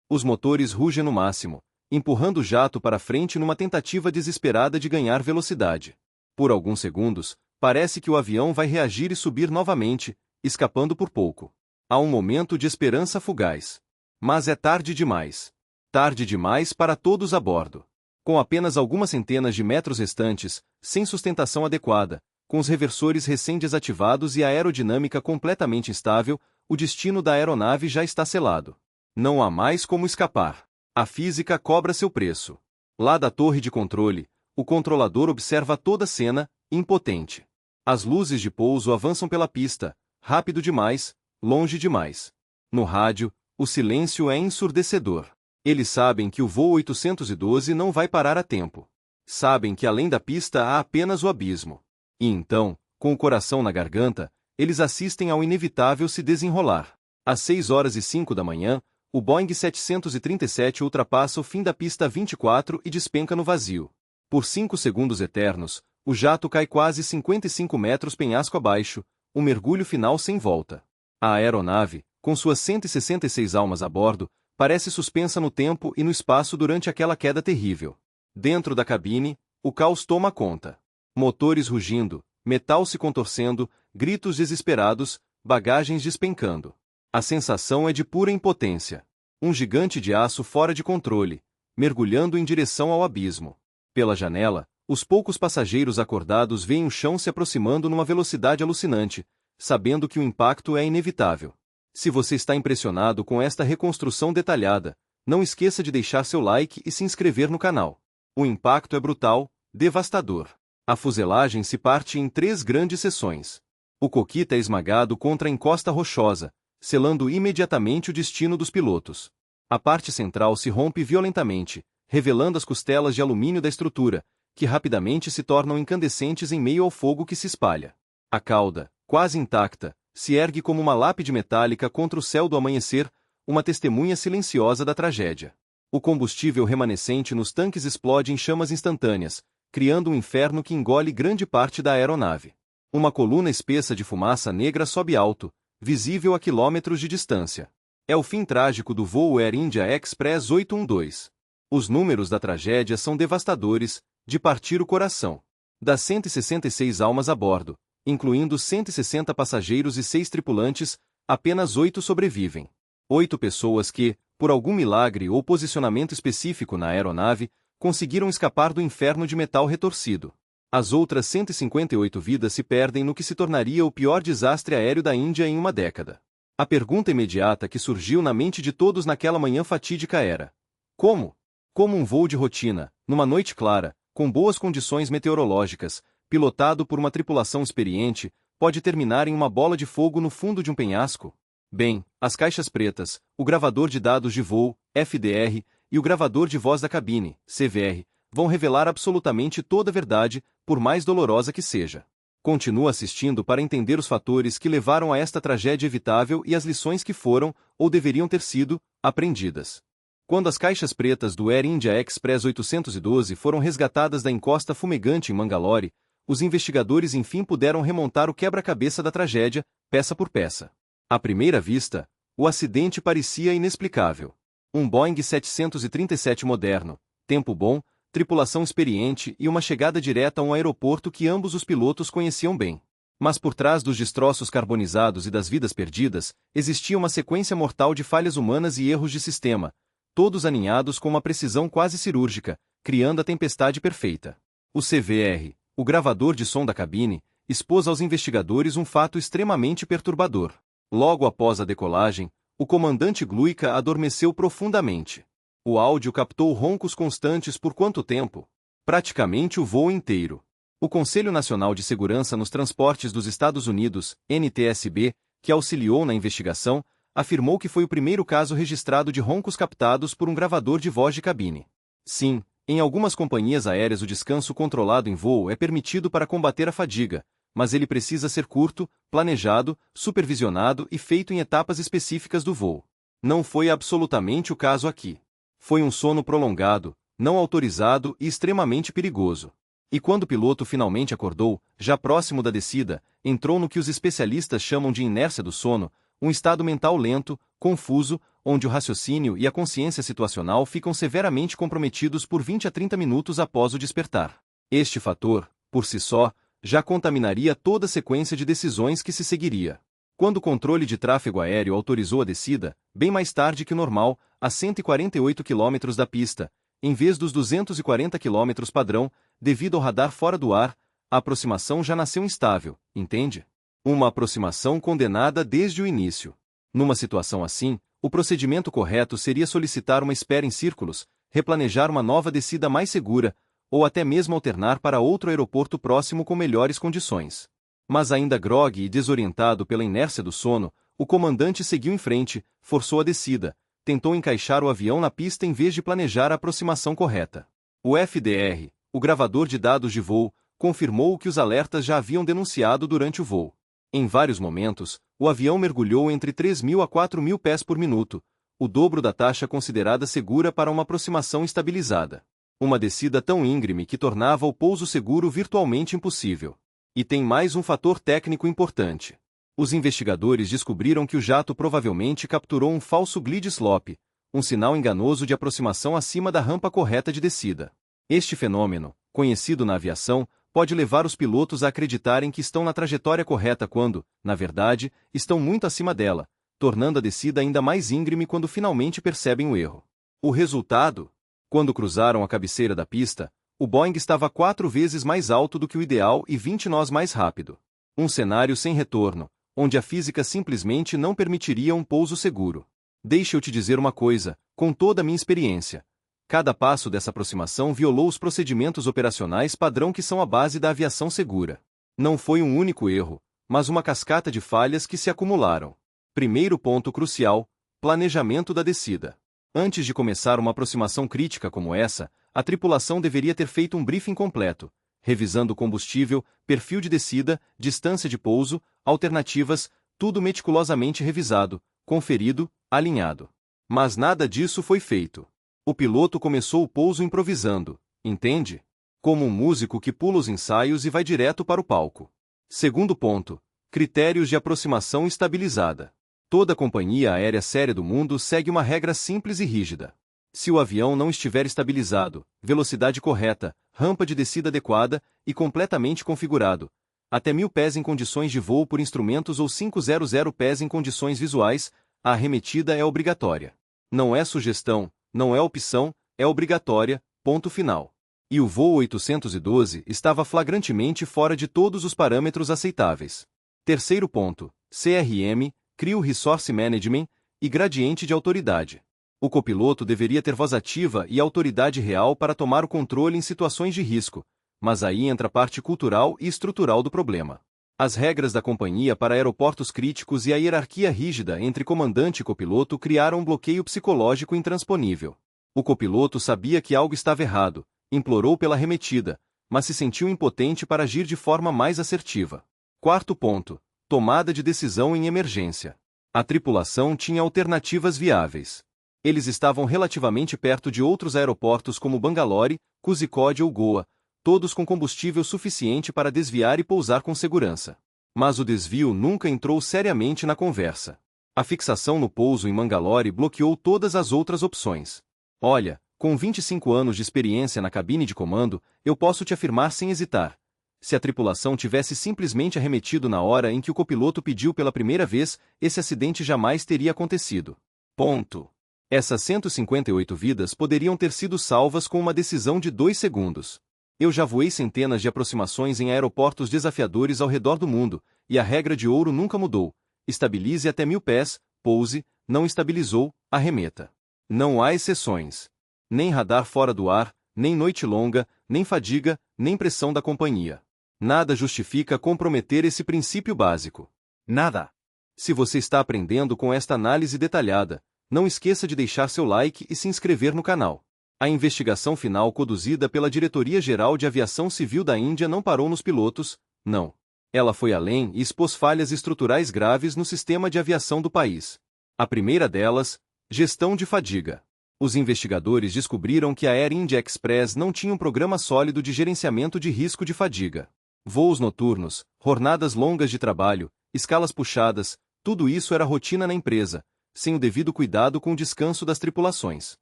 Os motores rugem no máximo, empurrando o jato para frente numa tentativa desesperada de ganhar velocidade. Por alguns segundos, parece que o avião vai reagir e subir novamente, escapando por pouco. Há um momento de esperança fugaz. Mas é tarde demais. Tarde demais para todos a bordo. Com apenas algumas centenas de metros restantes, sem sustentação adequada, com os reversores recém-desativados e a aerodinâmica completamente instável, o destino da aeronave já está selado. Não há mais como escapar. A física cobra seu preço. Lá da torre de controle, o controlador observa toda a cena, impotente. As luzes de pouso avançam pela pista, rápido demais, longe demais. No rádio, o silêncio é ensurdecedor. Eles sabem que o voo 812 não vai parar a tempo. Sabem que além da pista há apenas o abismo. E então, com o coração na garganta, eles assistem ao inevitável se desenrolar. Às 6h05 da manhã, O Boeing 737 ultrapassa o fim da pista 24 e despenca no vazio. Por 5 segundos eternos, o jato cai quase 55 metros penhasco abaixo, um mergulho final sem volta. A aeronave, com suas 166 almas a bordo, parece suspensa no tempo e no espaço durante aquela queda terrível. Dentro da cabine, o caos toma conta. Motores rugindo, metal se contorcendo, gritos desesperados, bagagens despencando. A sensação é de pura impotência. Um gigante de aço fora de controle, mergulhando em direção ao abismo. Pela janela, os poucos passageiros acordados veem o chão se aproximando numa velocidade alucinante, sabendo que o impacto é inevitável. Se você está impressionado com esta reconstrução detalhada, não esqueça de deixar seu like e se inscrever no canal. O impacto é brutal, devastador. A fuselagem se parte em 3 grandes seções. O cockpit é esmagado contra a encosta rochosa, selando imediatamente o destino dos pilotos. A parte central se rompe violentamente, revelando as costelas de alumínio da estrutura, que rapidamente se tornam incandescentes em meio ao fogo que se espalha. A cauda, quase intacta, se ergue como uma lápide metálica contra o céu do amanhecer, uma testemunha silenciosa da tragédia. O combustível remanescente nos tanques explode em chamas instantâneas, criando um inferno que engole grande parte da aeronave. Uma coluna espessa de fumaça negra sobe alto, visível a quilômetros de distância. É o fim trágico do voo Air India Express 812. Os números da tragédia são devastadores, de partir o coração. Das 166 almas a bordo, incluindo 160 passageiros e 6 tripulantes, apenas 8 sobrevivem. 8 pessoas que, por algum milagre ou posicionamento específico na aeronave, conseguiram escapar do inferno de metal retorcido. As outras 158 vidas se perdem no que se tornaria o pior desastre aéreo da Índia em uma década. A pergunta imediata que surgiu na mente de todos naquela manhã fatídica era: como? Como um voo de rotina, numa noite clara, com boas condições meteorológicas, pilotado por uma tripulação experiente, pode terminar em uma bola de fogo no fundo de um penhasco? Bem, as caixas pretas, o gravador de dados de voo, FDR, e o gravador de voz da cabine, CVR, vão revelar absolutamente toda a verdade, por mais dolorosa que seja. Continua assistindo para entender os fatores que levaram a esta tragédia evitável e as lições que foram, ou deveriam ter sido, aprendidas. Quando as caixas pretas do Air India Express 812 foram resgatadas da encosta fumegante em Mangalore, os investigadores enfim puderam remontar o quebra-cabeça da tragédia, peça por peça. À primeira vista, o acidente parecia inexplicável. Um Boeing 737 moderno, tempo bom, tripulação experiente e uma chegada direta a um aeroporto que ambos os pilotos conheciam bem. Mas por trás dos destroços carbonizados e das vidas perdidas, existia uma sequência mortal de falhas humanas e erros de sistema, todos aninhados com uma precisão quase cirúrgica, criando a tempestade perfeita. O CVR, o gravador de som da cabine, expôs aos investigadores um fato extremamente perturbador. Logo após a decolagem, o comandante Gluica adormeceu profundamente. O áudio captou roncos constantes por quanto tempo? Praticamente o voo inteiro. O Conselho Nacional de Segurança nos Transportes dos Estados Unidos, NTSB, que auxiliou na investigação, afirmou que foi o primeiro caso registrado de roncos captados por um gravador de voz de cabine. Sim, em algumas companhias aéreas o descanso controlado em voo é permitido para combater a fadiga, mas ele precisa ser curto, planejado, supervisionado e feito em etapas específicas do voo. Não foi absolutamente o caso aqui. Foi um sono prolongado, não autorizado e extremamente perigoso. E quando o piloto finalmente acordou, já próximo da descida, entrou no que os especialistas chamam de inércia do sono, um estado mental lento, confuso, onde o raciocínio e a consciência situacional ficam severamente comprometidos por 20 a 30 minutos após o despertar. Este fator, por si só, já contaminaria toda a sequência de decisões que se seguiria. Quando o controle de tráfego aéreo autorizou a descida, bem mais tarde que o normal, a 148 km da pista, em vez dos 240 km padrão, devido ao radar fora do ar, a aproximação já nasceu instável, entende? Uma aproximação condenada desde o início. Numa situação assim, o procedimento correto seria solicitar uma espera em círculos, replanejar uma nova descida mais segura, ou até mesmo alternar para outro aeroporto próximo com melhores condições. Mas ainda grogue e desorientado pela inércia do sono, o comandante seguiu em frente, forçou a descida, tentou encaixar o avião na pista em vez de planejar a aproximação correta. O FDR, o gravador de dados de voo, confirmou o que os alertas já haviam denunciado durante o voo. Em vários momentos, o avião mergulhou entre 3.000 a 4.000 pés por minuto, o dobro da taxa considerada segura para uma aproximação estabilizada. Uma descida tão íngreme que tornava o pouso seguro virtualmente impossível. E tem mais um fator técnico importante. Os investigadores descobriram que o jato provavelmente capturou um falso glide slope, um sinal enganoso de aproximação acima da rampa correta de descida. Este fenômeno, conhecido na aviação, pode levar os pilotos a acreditarem que estão na trajetória correta quando, na verdade, estão muito acima dela, tornando a descida ainda mais íngreme quando finalmente percebem o erro. O resultado? Quando cruzaram a cabeceira da pista, o Boeing estava 4 vezes mais alto do que o ideal e 20 nós mais rápido. Um cenário sem retorno, onde a física simplesmente não permitiria um pouso seguro. Deixa eu te dizer uma coisa, com toda a minha experiência. Cada passo dessa aproximação violou os procedimentos operacionais padrão que são a base da aviação segura. Não foi um único erro, mas uma cascata de falhas que se acumularam. Primeiro ponto crucial: planejamento da descida. Antes de começar uma aproximação crítica como essa, a tripulação deveria ter feito um briefing completo, revisando combustível, perfil de descida, distância de pouso, alternativas, tudo meticulosamente revisado, conferido, alinhado. Mas nada disso foi feito. O piloto começou o pouso improvisando, entende? Como um músico que pula os ensaios e vai direto para o palco. Segundo ponto: critérios de aproximação estabilizada. Toda companhia aérea séria do mundo segue uma regra simples e rígida. Se o avião não estiver estabilizado, velocidade correta, rampa de descida adequada e completamente configurado, até 1000 pés em condições de voo por instrumentos ou 500 pés em condições visuais, a arremetida é obrigatória. Não é sugestão, não é opção, é obrigatória, ponto final. E o voo 812 estava flagrantemente fora de todos os parâmetros aceitáveis. Terceiro ponto: CRM, Crew Resource Management e gradiente de autoridade. O copiloto deveria ter voz ativa e autoridade real para tomar o controle em situações de risco, mas aí entra a parte cultural e estrutural do problema. As regras da companhia para aeroportos críticos e a hierarquia rígida entre comandante e copiloto criaram um bloqueio psicológico intransponível. O copiloto sabia que algo estava errado, implorou pela arremetida, mas se sentiu impotente para agir de forma mais assertiva. Quarto ponto: tomada de decisão em emergência. A tripulação tinha alternativas viáveis. Eles estavam relativamente perto de outros aeroportos como Bangalore, Kozhikode ou Goa, todos com combustível suficiente para desviar e pousar com segurança. Mas o desvio nunca entrou seriamente na conversa. A fixação no pouso em Mangalore bloqueou todas as outras opções. Olha, com 25 anos de experiência na cabine de comando, eu posso te afirmar sem hesitar. Se a tripulação tivesse simplesmente arremetido na hora em que o copiloto pediu pela primeira vez, esse acidente jamais teria acontecido. Ponto. Essas 158 vidas poderiam ter sido salvas com uma decisão de 2 segundos. Eu já voei centenas de aproximações em aeroportos desafiadores ao redor do mundo, e a regra de ouro nunca mudou. Estabilize até 1000 pés, pouse, não estabilizou, arremeta. Não há exceções. Nem radar fora do ar, nem noite longa, nem fadiga, nem pressão da companhia. Nada justifica comprometer esse princípio básico. Nada. Se você está aprendendo com esta análise detalhada, não esqueça de deixar seu like e se inscrever no canal. A investigação final conduzida pela Diretoria-Geral de Aviação Civil da Índia não parou nos pilotos, não. Ela foi além e expôs falhas estruturais graves no sistema de aviação do país. A primeira delas, gestão de fadiga. Os investigadores descobriram que a Air India Express não tinha um programa sólido de gerenciamento de risco de fadiga. Voos noturnos, jornadas longas de trabalho, escalas puxadas, tudo isso era rotina na empresa, sem o devido cuidado com o descanso das tripulações.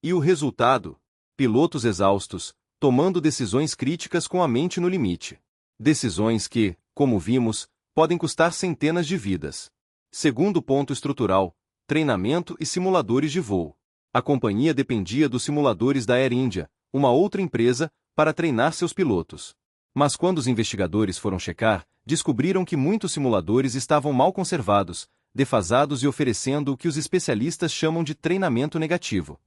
E o resultado? Pilotos exaustos, tomando decisões críticas com a mente no limite. Decisões que, como vimos, podem custar centenas de vidas. Segundo ponto estrutural: treinamento e simuladores de voo. A companhia dependia dos simuladores da Air India, uma outra empresa, para treinar seus pilotos. Mas quando os investigadores foram checar, descobriram que muitos simuladores estavam mal conservados, defasados e oferecendo o que os especialistas chamam de treinamento negativo.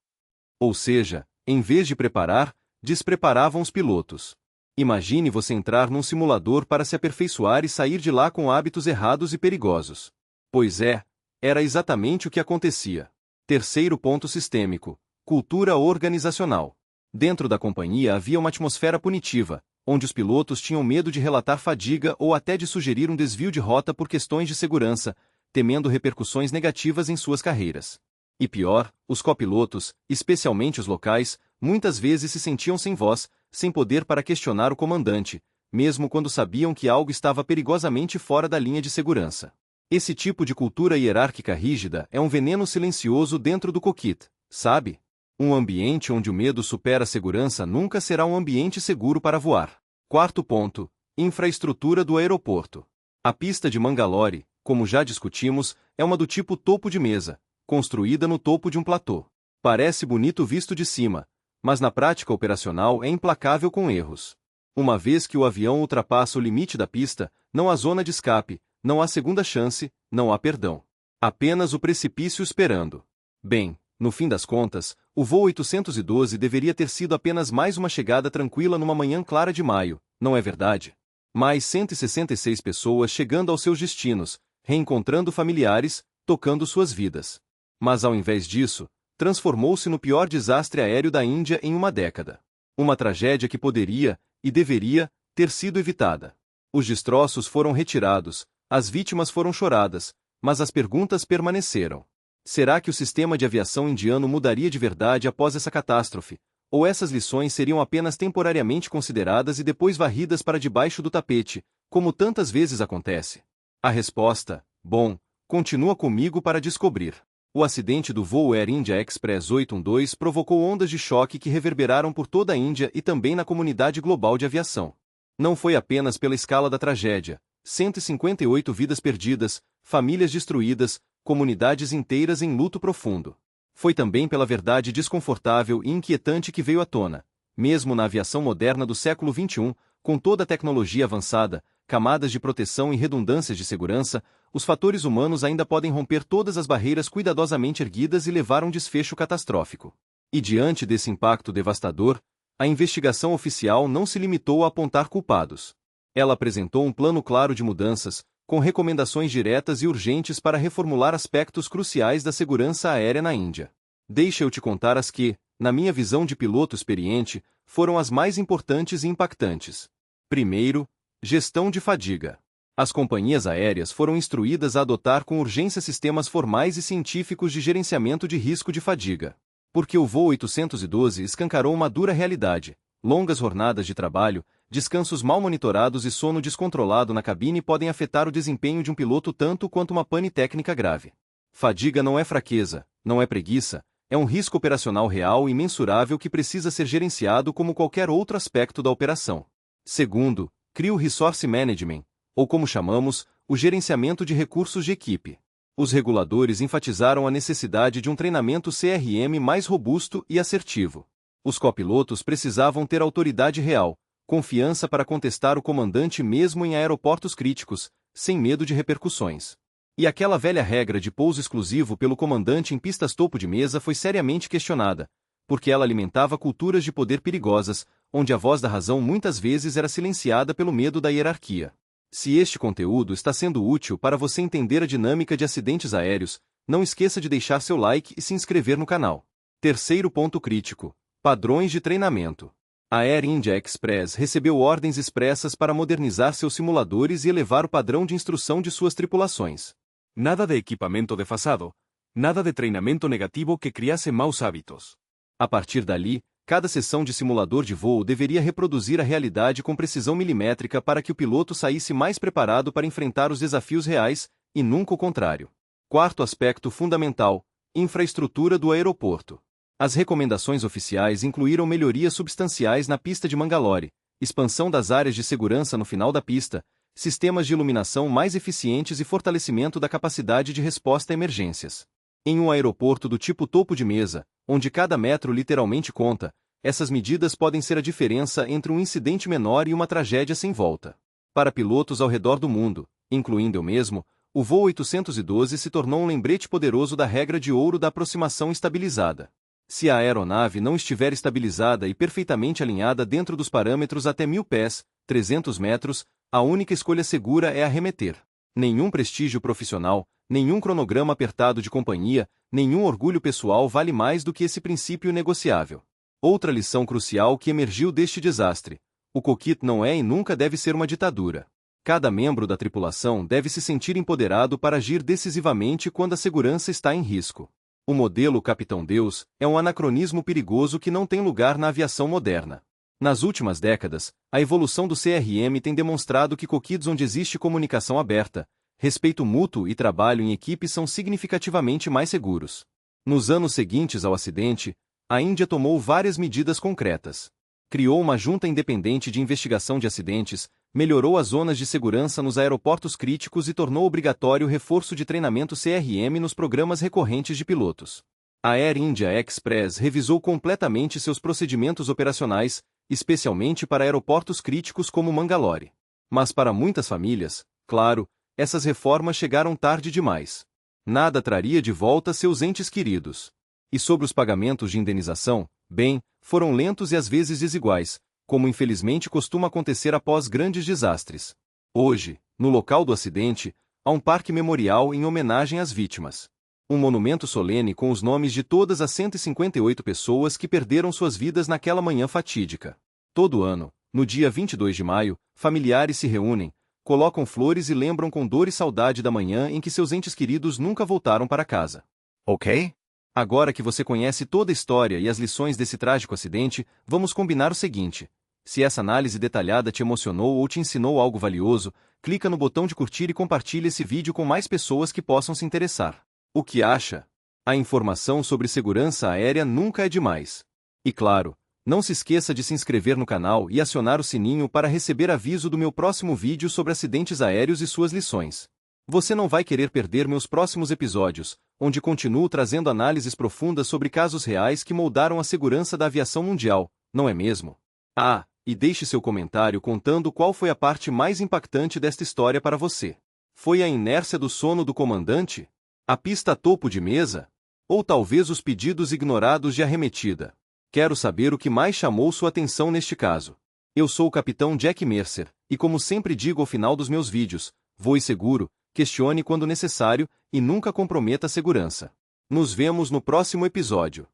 Ou seja, em vez de preparar, despreparavam os pilotos. Imagine você entrar num simulador para se aperfeiçoar e sair de lá com hábitos errados e perigosos. Pois é, era exatamente o que acontecia. Terceiro ponto sistêmico: cultura organizacional. Dentro da companhia havia uma atmosfera punitiva, onde os pilotos tinham medo de relatar fadiga ou até de sugerir um desvio de rota por questões de segurança, temendo repercussões negativas em suas carreiras. E pior, os copilotos, especialmente os locais, muitas vezes se sentiam sem voz, sem poder para questionar o comandante, mesmo quando sabiam que algo estava perigosamente fora da linha de segurança. Esse tipo de cultura hierárquica rígida é um veneno silencioso dentro do cockpit, sabe? Um ambiente onde o medo supera a segurança nunca será um ambiente seguro para voar. Quarto ponto: infraestrutura do aeroporto. A pista de Mangalore, como já discutimos, é uma do tipo topo de mesa, construída no topo de um platô. Parece bonito visto de cima, mas na prática operacional é implacável com erros. Uma vez que o avião ultrapassa o limite da pista, não há zona de escape, não há segunda chance, não há perdão. Apenas o precipício esperando. Bem, no fim das contas, o voo 812 deveria ter sido apenas mais uma chegada tranquila numa manhã clara de maio, não é verdade? Mais 166 pessoas chegando aos seus destinos, reencontrando familiares, tocando suas vidas. Mas ao invés disso, transformou-se no pior desastre aéreo da Índia em uma década. Uma tragédia que poderia, e deveria, ter sido evitada. Os destroços foram retirados, as vítimas foram choradas, mas as perguntas permaneceram. Será que o sistema de aviação indiano mudaria de verdade após essa catástrofe? Ou essas lições seriam apenas temporariamente consideradas e depois varridas para debaixo do tapete, como tantas vezes acontece? A resposta, bom, continua comigo para descobrir. O acidente do voo Air India Express 812 provocou ondas de choque que reverberaram por toda a Índia e também na comunidade global de aviação. Não foi apenas pela escala da tragédia: 158 vidas perdidas, famílias destruídas, comunidades inteiras em luto profundo. Foi também pela verdade desconfortável e inquietante que veio à tona. Mesmo na aviação moderna do século XXI, com toda a tecnologia avançada, camadas de proteção e redundâncias de segurança, os fatores humanos ainda podem romper todas as barreiras cuidadosamente erguidas e levar a um desfecho catastrófico. E diante desse impacto devastador, a investigação oficial não se limitou a apontar culpados. Ela apresentou um plano claro de mudanças, com recomendações diretas e urgentes para reformular aspectos cruciais da segurança aérea na Índia. Deixa eu te contar as que, na minha visão de piloto experiente, foram as mais importantes e impactantes. Primeiro, gestão de fadiga. As companhias aéreas foram instruídas a adotar com urgência sistemas formais e científicos de gerenciamento de risco de fadiga. Porque o voo 812 escancarou uma dura realidade: longas jornadas de trabalho, descansos mal monitorados e sono descontrolado na cabine podem afetar o desempenho de um piloto tanto quanto uma pane técnica grave. Fadiga não é fraqueza, não é preguiça, é um risco operacional real e mensurável que precisa ser gerenciado como qualquer outro aspecto da operação. Segundo, Crew Resource Management, ou como chamamos, o gerenciamento de recursos de equipe. Os reguladores enfatizaram a necessidade de um treinamento CRM mais robusto e assertivo. Os copilotos precisavam ter autoridade real, confiança para contestar o comandante mesmo em aeroportos críticos, sem medo de repercussões. E aquela velha regra de pouso exclusivo pelo comandante em pistas topo de mesa foi seriamente questionada, porque ela alimentava culturas de poder perigosas, onde a voz da razão muitas vezes era silenciada pelo medo da hierarquia. Se este conteúdo está sendo útil para você entender a dinâmica de acidentes aéreos, não esqueça de deixar seu like e se inscrever no canal. Terceiro ponto crítico: padrões de treinamento. A Air India Express recebeu ordens expressas para modernizar seus simuladores e elevar o padrão de instrução de suas tripulações. Nada de equipamento defasado, nada de treinamento negativo que criasse maus hábitos. A partir dali, cada sessão de simulador de voo deveria reproduzir a realidade com precisão milimétrica para que o piloto saísse mais preparado para enfrentar os desafios reais, e nunca o contrário. Quarto aspecto fundamental: infraestrutura do aeroporto. As recomendações oficiais incluíram melhorias substanciais na pista de Mangalore, expansão das áreas de segurança no final da pista, sistemas de iluminação mais eficientes e fortalecimento da capacidade de resposta a emergências. Em um aeroporto do tipo topo de mesa, onde cada metro literalmente conta, essas medidas podem ser a diferença entre um incidente menor e uma tragédia sem volta. Para pilotos ao redor do mundo, incluindo eu mesmo, o voo 812 se tornou um lembrete poderoso da regra de ouro da aproximação estabilizada. Se a aeronave não estiver estabilizada e perfeitamente alinhada dentro dos parâmetros até 1000 pés, 300 metros, a única escolha segura é arremeter. Nenhum prestígio profissional, nenhum cronograma apertado de companhia, nenhum orgulho pessoal vale mais do que esse princípio inegociável. Outra lição crucial que emergiu deste desastre: o cockpit não é e nunca deve ser uma ditadura. Cada membro da tripulação deve se sentir empoderado para agir decisivamente quando a segurança está em risco. O modelo Capitão Deus é um anacronismo perigoso que não tem lugar na aviação moderna. Nas últimas décadas, a evolução do CRM tem demonstrado que coquetes onde existe comunicação aberta, respeito mútuo e trabalho em equipe são significativamente mais seguros. Nos anos seguintes ao acidente, a Índia tomou várias medidas concretas. Criou uma junta independente de investigação de acidentes, melhorou as zonas de segurança nos aeroportos críticos e tornou obrigatório o reforço de treinamento CRM nos programas recorrentes de pilotos. A Air India Express revisou completamente seus procedimentos operacionais, especialmente para aeroportos críticos como Mangalore. Mas para muitas famílias, claro, essas reformas chegaram tarde demais. Nada traria de volta seus entes queridos. E sobre os pagamentos de indenização, bem, foram lentos e às vezes desiguais, como infelizmente costuma acontecer após grandes desastres. Hoje, no local do acidente, há um parque memorial em homenagem às vítimas. Um monumento solene com os nomes de todas as 158 pessoas que perderam suas vidas naquela manhã fatídica. Todo ano, no dia 22 de maio, familiares se reúnem, colocam flores e lembram com dor e saudade da manhã em que seus entes queridos nunca voltaram para casa. Ok? Agora que você conhece toda a história e as lições desse trágico acidente, vamos combinar o seguinte. Se essa análise detalhada te emocionou ou te ensinou algo valioso, clica no botão de curtir e compartilhe esse vídeo com mais pessoas que possam se interessar. O que acha? A informação sobre segurança aérea nunca é demais. E claro, não se esqueça de se inscrever no canal e acionar o sininho para receber aviso do meu próximo vídeo sobre acidentes aéreos e suas lições. Você não vai querer perder meus próximos episódios, onde continuo trazendo análises profundas sobre casos reais que moldaram a segurança da aviação mundial, não é mesmo? Ah, e deixe seu comentário contando qual foi a parte mais impactante desta história para você. Foi a inércia do sono do comandante? A pista a topo de mesa? Ou talvez os pedidos ignorados de arremetida? Quero saber o que mais chamou sua atenção neste caso. Eu sou o capitão Jack Mercer, e como sempre digo ao final dos meus vídeos, voe seguro, questione quando necessário, e nunca comprometa a segurança. Nos vemos no próximo episódio.